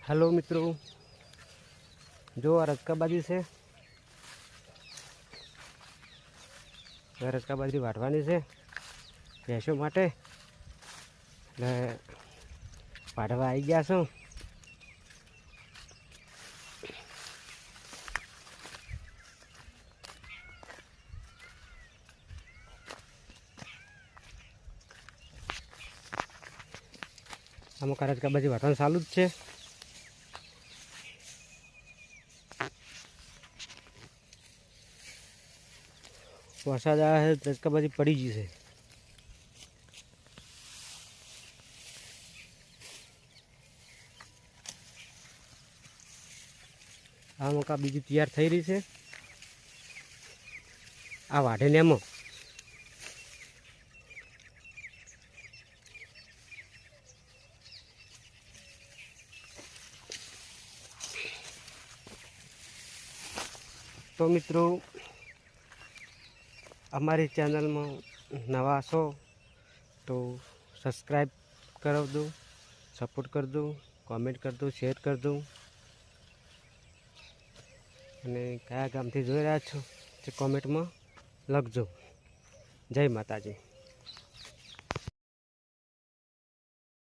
Hello मित्रों, जो आ रजका बाजरी से रजका बाजरी वाटवानी से भैंसों माटे એટલે વાઢવા આવી ગયા છું। અમુક રજકા બાજરી વાટવાનું ચાલુ જ છે। વરસાદ આવે છે, રજકા બાજરી પડી ગઈ છે। આ મકા બીજી તૈયાર થઈ રહી છે। આ વાઢે ને એમાં तो मित्रों हमारी चैनल में नवा છો तो सब्सक्राइब कर दो, सपोर्ट कर दो, कमेंट कर दो, शेयर कर दो। અને કયા ગામથી જોઈ રહ્યા છો તે કોમેન્ટમાં લખજો। જય માતાજી।